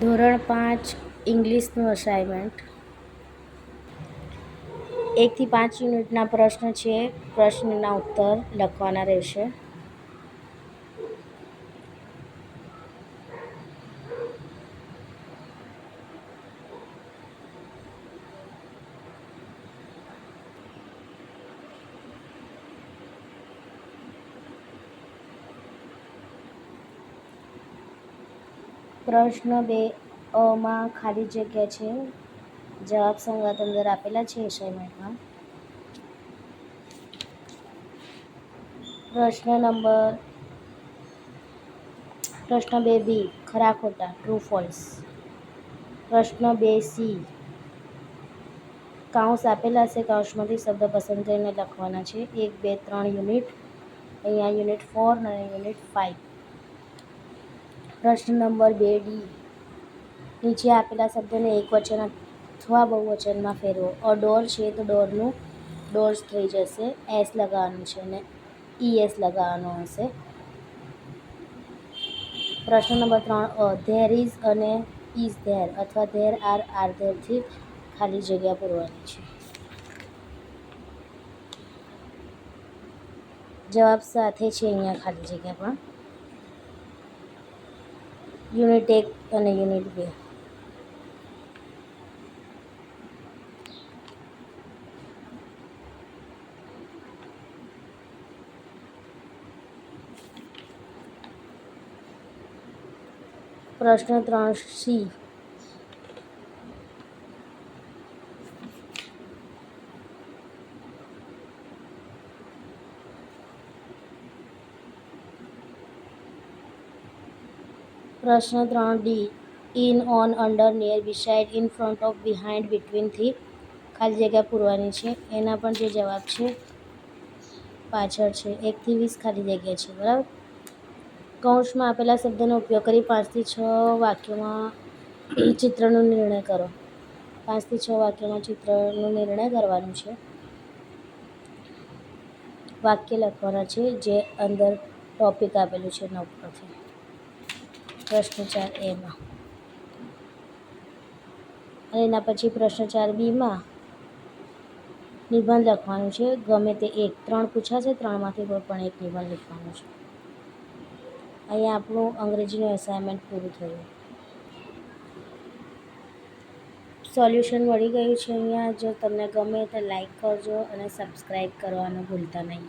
ધોરણ 5 ઇંગ્લિશનું અસાઇનમેન્ટ 1 થી 5 યુનિટના પ્રશ્ન છે. પ્રશ્નના ઉત્તર લખવાના રહેશે. પ્રશ્ન 2 માં ખાલી જગ્યા છે. જવાબ સંગાથ અંદર આપેલા છે અસાઇનમેન્ટમાં. પ્રશ્ન 2 બી ખરા ખોટા ટ્રુ ફોલ્સ. પ્રશ્ન 2 સી કાઉન્સ આપેલા છે. કાઉન્સમાંથી શબ્દ પસંદ કરીને લખવાના છે. 1, 2, 3 યુનિટ. અહીંયા યુનિટ 4 અને યુનિટ 5. પ્રશ્ન નંબર 2 ડી નીચે આપેલા શબ્દોને એકવચન અથવા બહુવચનમાં ફેરવો. અ ડોર છે તો ડોરનું ડોર્સ થઈ જશે. એસ લગાવવાનું છે અને ઈએસ લગાવવાનો હશે. પ્રશ્ન નંબર 3 ધેર ઇઝ અને ઇઝ ધેર અથવા ધેર આર ધેરથી ખાલી જગ્યા પૂરવાની છે. જવાબ સાથે છે અહીંયા ખાલી જગ્યા પણ. યુનિટ 1 અને યુનિટ 2. પ્રશ્ન 3 સી પ્રશ્ન 3 D in on under near beside in front of behind બિટવીનથી ખાલી જગ્યા પૂરવાની છે. એના પણ જે જવાબ છે પાછળ છે. 1 થી 20 ખાલી જગ્યા છે. બરાબર. કૌંસમાં આપેલા શબ્દોનો ઉપયોગ કરી 5 થી 6 વાક્યોમાં ચિત્રનો નિર્ણય કરો. 5 થી 6 વાક્યોમાં ચિત્રનો નિર્ણય કરવાનો છે. વાક્ય લખવાના છે જે અંદર ટોપિક આપેલું છે એના ઉપરથી. પ્રશ્ન 4 એમાં અને એના પછી પ્રશ્ન 4 બીમાં નિબંધ લખવાનું છે. ગમે તે એક. 3 પૂછાશે. 3માંથી કોઈ પણ એક નિબંધ લખવાનો છે. અહીંયા આપણું અંગ્રેજીનું અસાઇનમેન્ટ પૂરું થયું. સોલ્યુશન મળી ગયું છે અહીંયા. જો તમને ગમે તો લાઈક કરજો અને સબસ્ક્રાઈબ કરવાનું ભૂલતા નહીં.